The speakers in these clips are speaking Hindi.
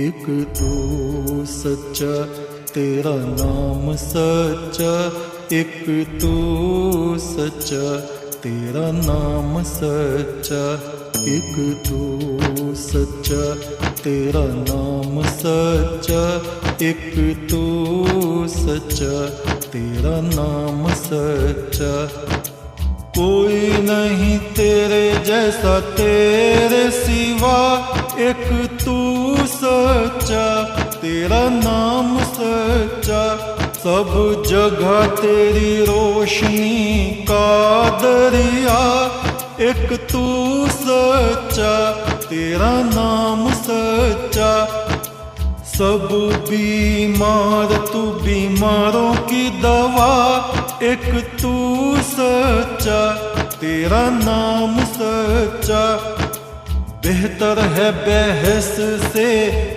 एक तू सच्चा तेरा नाम सच्चा, एक तू सच्चा तेरा नाम सच्चा, एक तू सच्चा तेरा नाम सच्चा, एक तू सच्चा तेरा नाम सच्चा। कोई नहीं तेरे जैसा तेरे सिवा, एक तू सच्चा तेरा नाम सच्चा। सब जगह तेरी रोशनी का दरिया, एक तू सच्चा तेरा नाम सच्चा। सब बीमार तू बीमारों की दवा, एक तू सच्चा तेरा नाम सच्चा। बेहतर है बहस से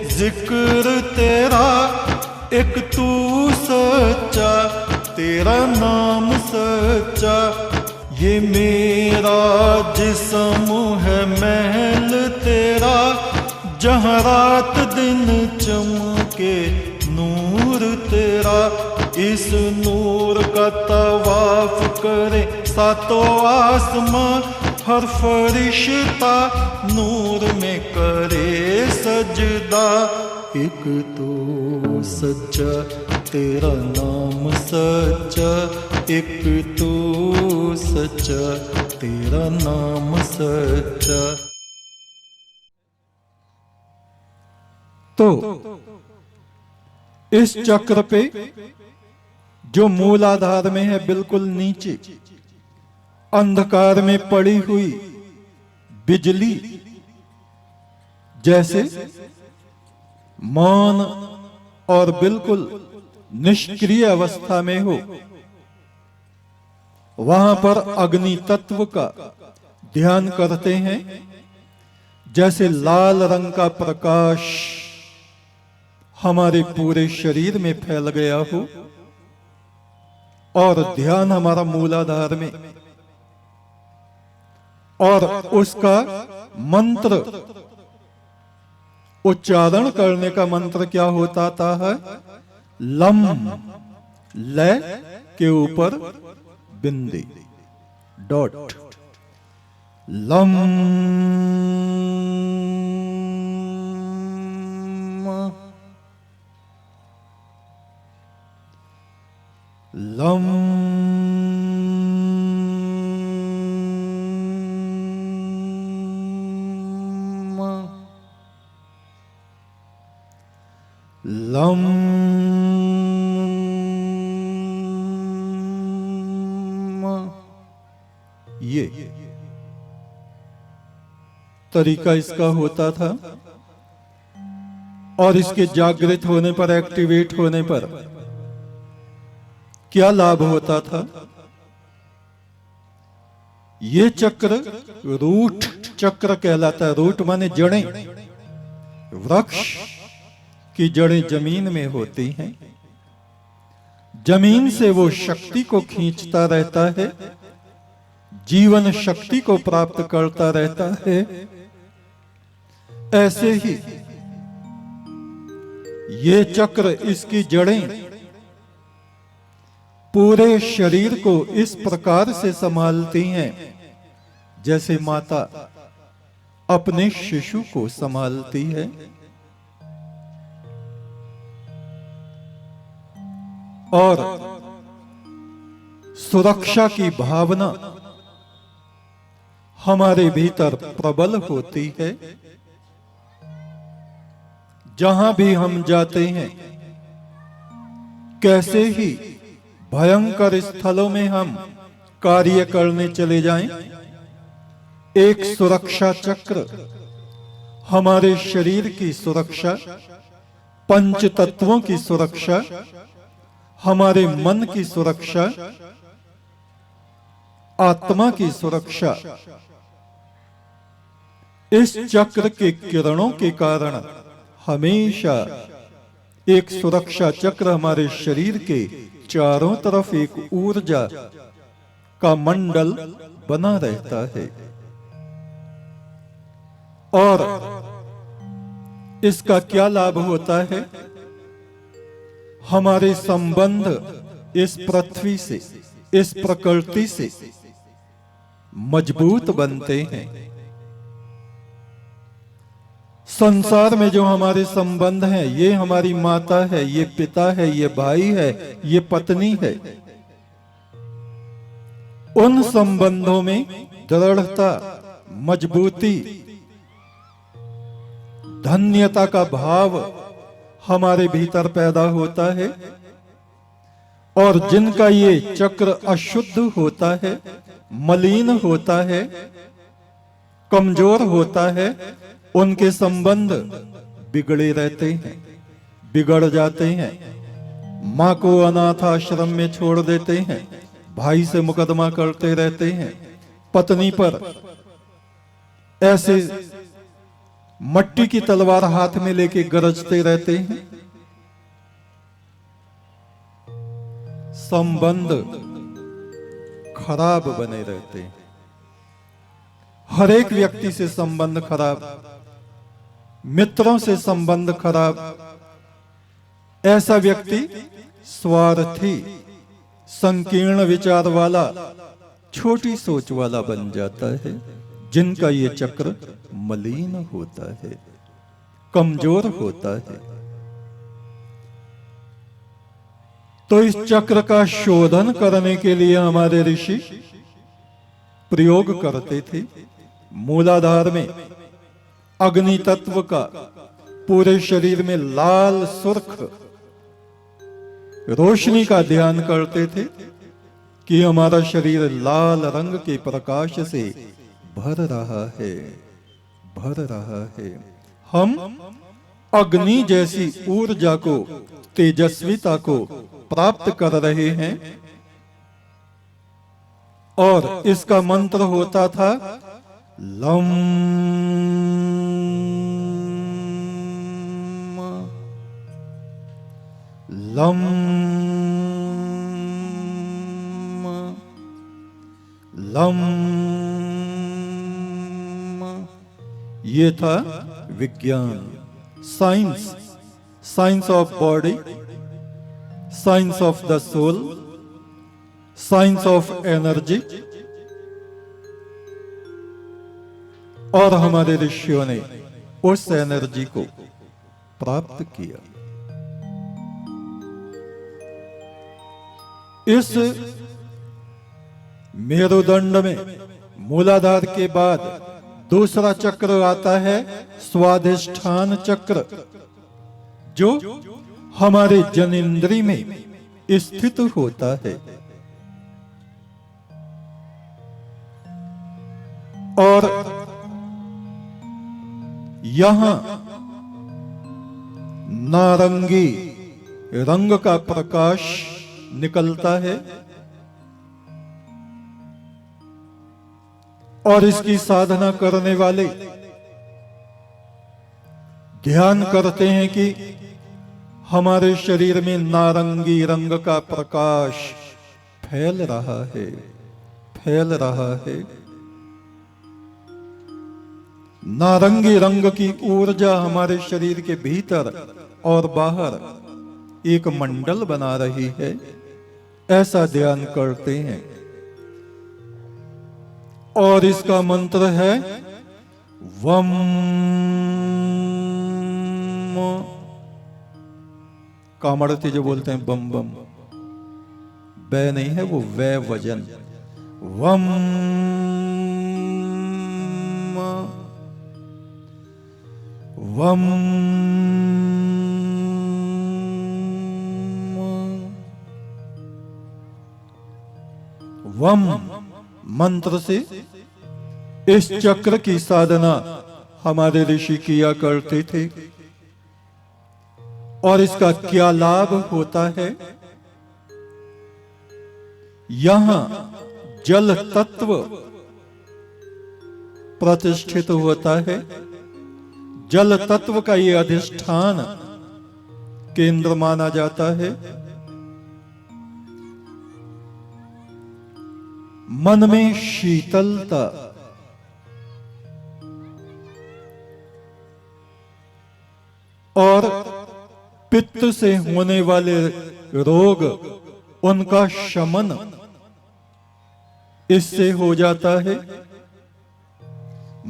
जिक्र तेरा, एक तू सच्चा तेरा नाम सच्चा। ये मेरा जिस्म है महल तेरा, जहाँ रात दिन चमके नूर तेरा। इस नूर का तवाफ करे सातों आसमां, हर फरिश्ता नूर में करे सजदा। एक तो सच्चा तेरा नाम सच्चा, एक तो सच्चा तेरा नाम सच्चा। तो इस चक्र पे जो मूलाधार में है बिल्कुल नीचे, अंधकार में पड़ी हुई बिजली जैसे मौन और बिल्कुल निष्क्रिय अवस्था में हो, वहां पर अग्नि तत्व का ध्यान करते हैं। जैसे लाल रंग का प्रकाश हमारे पूरे शरीर में फैल गया हो और ध्यान हमारा मूलाधार में, और उसका मंत्र उच्चारण करने का मंत्र क्या होता था है? लम, ल के ऊपर बिंदी, डॉट, लम लम लम ये तरीका इसका होता था। और इसके जागृत होने पर, एक्टिवेट होने पर क्या लाभ होता था? ये चक्र रूट चक्र कहलाता है। रूट माने जड़ें। वृक्ष की जड़ें जमीन में होती हैं, जमीन से वो शक्ति को खींचता रहता है, जीवन शक्ति को प्राप्त करता रहता है। ऐसे ही ये चक्र, इसकी जड़ें पूरे शरीर को इस प्रकार से संभालती हैं जैसे माता अपने शिशु को संभालती है। और सुरक्षा की भावना हमारे भीतर प्रबल होती है। जहां भी हम जाते हैं, कैसे ही भयंकर स्थलों में हम कार्य करने चले जाएं, एक सुरक्षा चक्र हमारे शरीर की सुरक्षा, पंच तत्वों की सुरक्षा, हमारे मन की सुरक्षा, आत्मा की सुरक्षा, इस चक्र के किरणों के कारण हमेशा एक सुरक्षा चक्र हमारे शरीर के चारों तरफ एक ऊर्जा का मंडल बना रहता है। और इसका क्या लाभ होता है? हमारे संबंध इस पृथ्वी से, इस प्रकृति से मजबूत बनते हैं। संसार में जो हमारे संबंध हैं, ये हमारी माता है, ये पिता है, ये भाई है, ये पत्नी है। उन संबंधों में दृढ़ता, मजबूती, धन्यता का भाव हमारे भीतर पैदा होता है। और जिनका ये चक्र अशुद्ध होता है, मलिन होता है, कमजोर होता है, उनके संबंध बिगड़े रहते हैं, बिगड़ जाते हैं। मां को अनाथ आश्रम में छोड़ देते हैं, भाई से मुकदमा करते रहते हैं, पत्नी पर ऐसे मट्टी की तलवार हाथ में लेके गरजते रहते हैं। संबंध खराब बने रहते हैं। हर एक व्यक्ति से संबंध खराब, मित्रों से संबंध खराब। ऐसा व्यक्ति स्वार्थी, संकीर्ण विचार वाला, छोटी सोच वाला बन जाता है, जिनका ये चक्र मलिन होता है, कमजोर होता है। तो इस चक्र का शोधन करने के लिए हमारे ऋषि प्रयोग करते थे। मूलाधार में अग्नि तत्व का, पूरे शरीर में लाल सुर्ख रोशनी का ध्यान करते थे कि हमारा शरीर लाल रंग के प्रकाश से भर रहा है, भर रहा है। हम अग्नि जैसी ऊर्जा को, तेजस्विता को प्राप्त कर रहे हैं। और इसका मंत्र होता था लम लम लम। ये था विज्ञान, science, science of body, science of the soul, science of energy. और हमारे ऋषियों ने उस एनर्जी को प्राप्त किया। इस मेरुदंड में मूलाधार के बाद दूसरा चक्र आता है स्वाधिष्ठान चक्र, जो हमारे जनेंद्री में स्थित होता है। और यहां नारंगी रंग का प्रकाश निकलता है। और इसकी साधना करने वाले ध्यान करते हैं कि हमारे शरीर में नारंगी रंग का प्रकाश फैल रहा है, फैल रहा है। नारंगी रंग की ऊर्जा हमारे शरीर के भीतर और बाहर एक मंडल बना रही है, ऐसा ध्यान करते हैं। और इसका मंत्र है वम। कामड़ती जो बोलते हैं बम बम, बै नहीं है वो, वै वजन। वम वम वम मंत्र से इस चक्र की साधना हमारे ऋषि किया करते थे। और इसका क्या लाभ होता है? यहां जल तत्व प्रतिष्ठित होता है। जल तत्व का ये अधिष्ठान केंद्र माना जाता है। मन में शीतलता, और पित्त से होने वाले रोग उनका शमन इससे हो जाता है।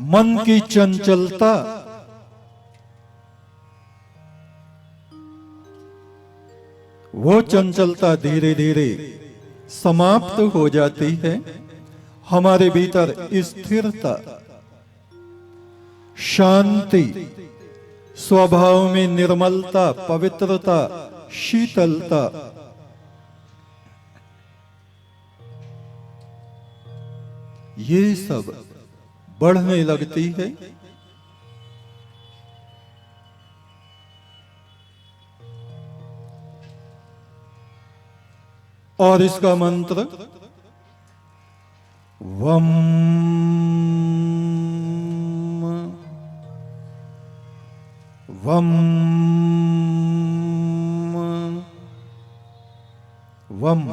मन की चंचलता वो चंचलता धीरे धीरे समाप्त हो जाती है। हमारे भीतर स्थिरता, शांति, स्वभाव में निर्मलता, पवित्रता, शीतलता, ये सब बढ़ने लगती है। और इसका मंत्र वम वम वम।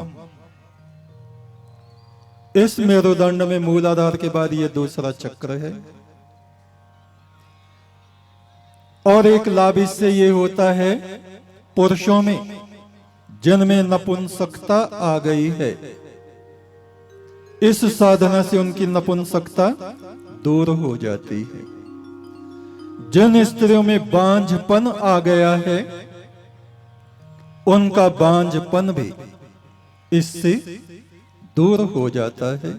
इस मेरुदंड में मूलाधार के बाद ये दूसरा चक्र है। और एक लाभ इससे ये होता है, पुरुषों में जिनमें नपुंसकता आ गई है, इस साधना से उनकी नपुंसकता दूर हो जाती है। जिन स्त्रियों में बांझपन आ गया है, उनका बांझपन भी इससे दूर हो जाता है।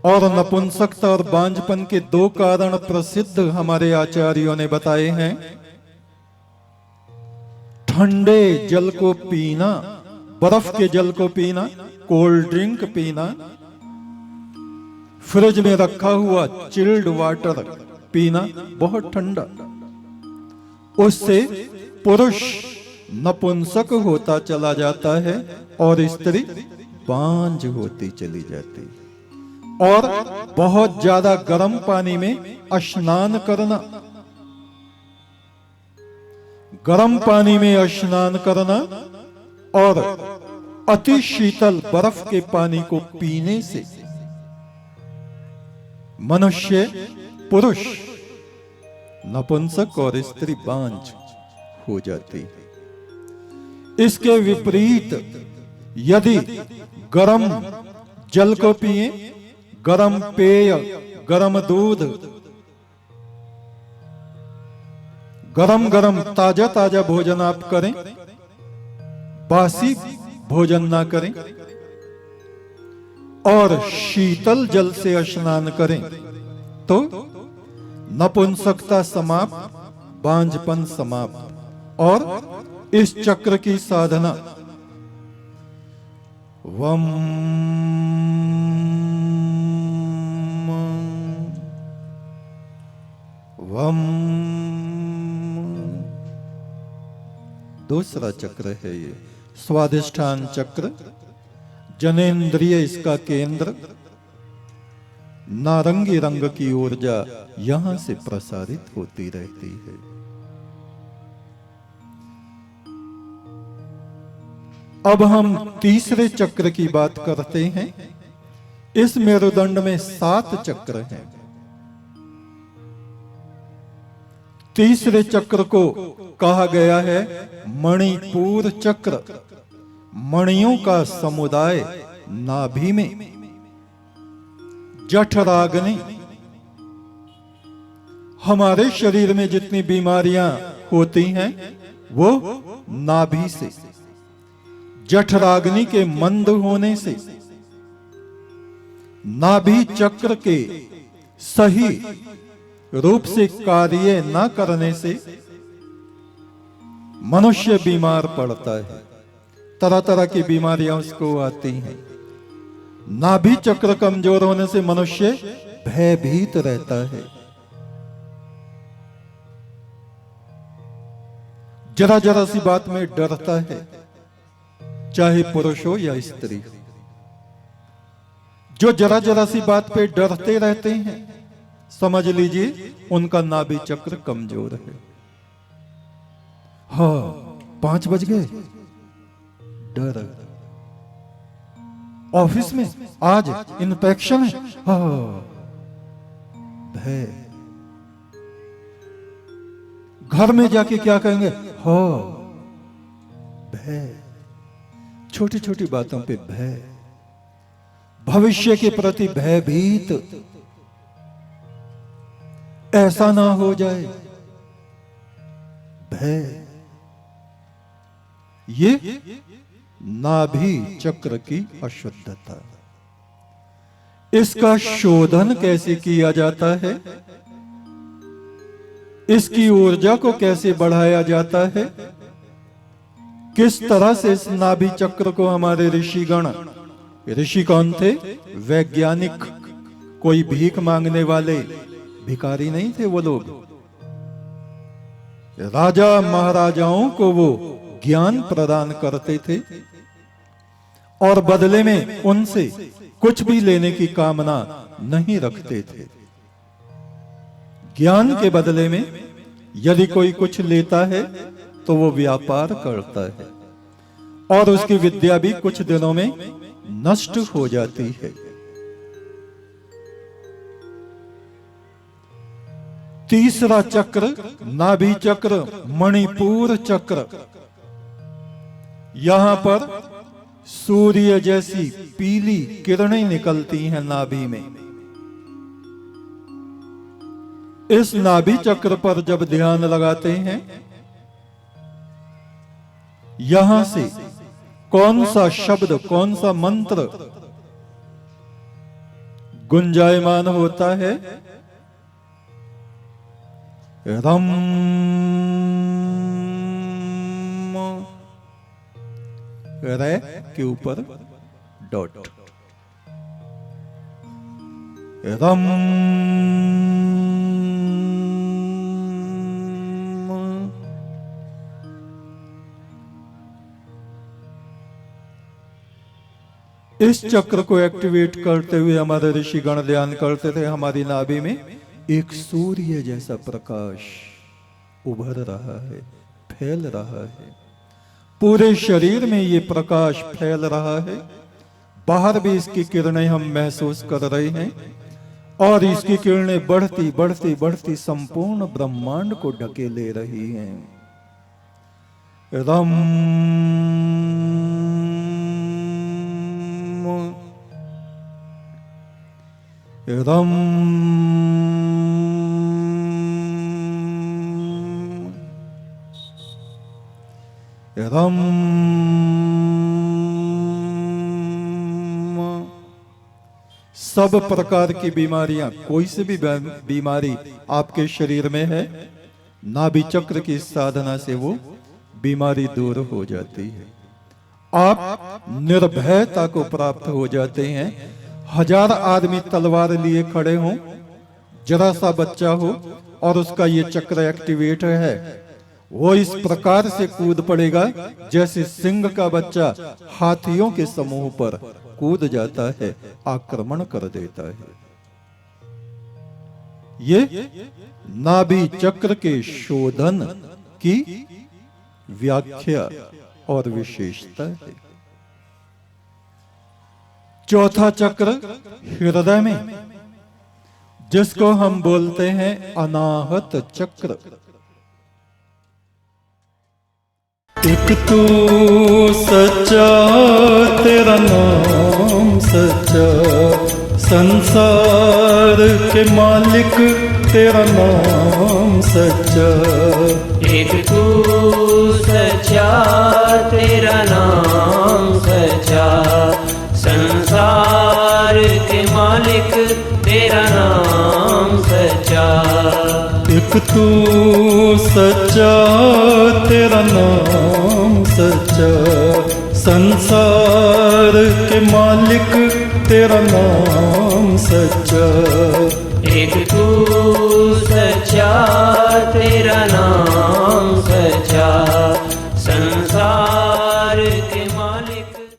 और नपुंसकता और बांझपन के दो कारण प्रसिद्ध हमारे आचार्यों ने बताए हैं। ठंडे जल को पीना, बर्फ के जल को पीना, कोल्ड ड्रिंक पीना, फ्रिज में रखा हुआ चिल्ड वाटर पीना बहुत ठंडा, उससे पुरुष नपुंसक होता चला जाता है और स्त्री बांझ होती चली जाती है। और बहुत ज्यादा गर्म पानी में स्नान करना, गर्म पानी में स्नान करना और अति शीतल बर्फ के पानी को पीने से मनुष्य, पुरुष नपुंसक और स्त्री बांझ हो जाती है। इसके विपरीत यदि गर्म जल को पिए, गर्म पेय, गर्म दूध, गरम गरम ताजा ताजा भोजन आप करें, बासी भोजन ना करें, और शीतल जल से स्नान करें, तो नपुंसकता समाप्त, बांझपन समाप्त। और इस चक्र की साधना वम वम, दूसरा चक्र है ये स्वादिष्ठान चक्र। जनेंद्रिय इसका केंद्र, नारंगी रंग की ऊर्जा यहां से प्रसारित होती रहती है। अब हम तीसरे चक्र की बात करते हैं। इस मेरुदंड में 7 चक्र हैं। तीसरे चक्र को कहा गया है मणिपुर चक्र, मणियों का समुदाय नाभि में। जठराग्नि, हमारे शरीर में जितनी बीमारियां होती हैं वो नाभि से, जठराग्नि के मंद होने से, नाभि चक्र के सही रूप से कार्य न करने से मनुष्य बीमार पड़ता है। तरह तरह की बीमारियां उसको आती हैं। नाभि चक्र कमजोर होने से मनुष्य भयभीत रहता है। जरा जरा सी बात में डरता है, चाहे पुरुष हो या स्त्री। जो जरा जरा सी बात पे डरते रहते हैं, समझ लीजिए उनका नाभि चक्र कमजोर है। हाँ, 5 बज गए, डर। ऑफिस में आज इंस्पेक्शन है, हाँ, भय। घर में जाके क्या कहेंगे? हो भय, छोटी छोटी बातों पे भय, भविष्य के प्रति भयभीत, ऐसा ना हो जाए, भय। ये नाभि चक्र की अशुद्धता। इसका शोधन कैसे किया जाता है, इसकी ऊर्जा को कैसे बढ़ाया जाता है, किस तरह से इस नाभि चक्र को हमारे ऋषिगण, ऋषि कौन थे? वैज्ञानिक, कोई भीख मांगने वाले भिखारी नहीं थे वो लोग। राजा महाराजाओं को वो ज्ञान प्रदान करते थे और बदले में उनसे कुछ भी लेने की कामना नहीं रखते थे। ज्ञान के बदले में यदि कोई कुछ लेता है तो वो व्यापार करता है और उसकी विद्या भी कुछ दिनों में नष्ट हो जाती है। तीसरा चक्र नाभि चक्र, मणिपुर चक्र। यहां पर सूर्य जैसी पीली किरणें निकलती हैं नाभि में। इस नाभि चक्र पर जब ध्यान लगाते हैं, यहां से कौन सा शब्द, कौन सा मंत्र गुंजायमान होता है? रम, रे के ऊपर डॉट, रम, इस चक्र को एक्टिवेट करते हुए हमारे ऋषिगण ध्यान करते थे। हमारी नाभि में एक सूर्य जैसा प्रकाश उभर रहा है, फैल रहा है। पूरे शरीर में ये प्रकाश फैल रहा है। बाहर भी इसकी किरणें हम महसूस कर रहे हैं और इसकी किरणें बढ़ती बढ़ती बढ़ती संपूर्ण ब्रह्मांड को ढके ले रही हैं। रम, रम, रम, सब प्रकार की बीमारियां, कोई से भी बीमारी आपके शरीर में है, नाभि चक्र की साधना से वो बीमारी दूर हो जाती है। आप निर्भयता को प्राप्त हो जाते हैं। 1000 आदमी तलवार लिए खड़े हों, जरा सा बच्चा हो और उसका ये चक्र एक्टिवेट है, वो इस प्रकार से कूद पड़ेगा जैसे सिंह का बच्चा हाथियों के समूह पर कूद जाता है, आक्रमण कर देता है। ये नाभि चक्र के शोधन की व्याख्या और विशेषता है। चौथा चक्र हृदय में, जिसको हम बोलते हैं अनाहत चक्र। एक तू सच्चा, तेरा नाम सच्चा, संसार के मालिक तेरा नाम सच्चा। एक तू सच्चा, तेरा नाम सच्चा, संसार के मालिक तेरा नाम सच्चा। एक तू सच्चा, तेरा नाम सच्चा, संसार के मालिक तेरा नाम सच्चा। एक तू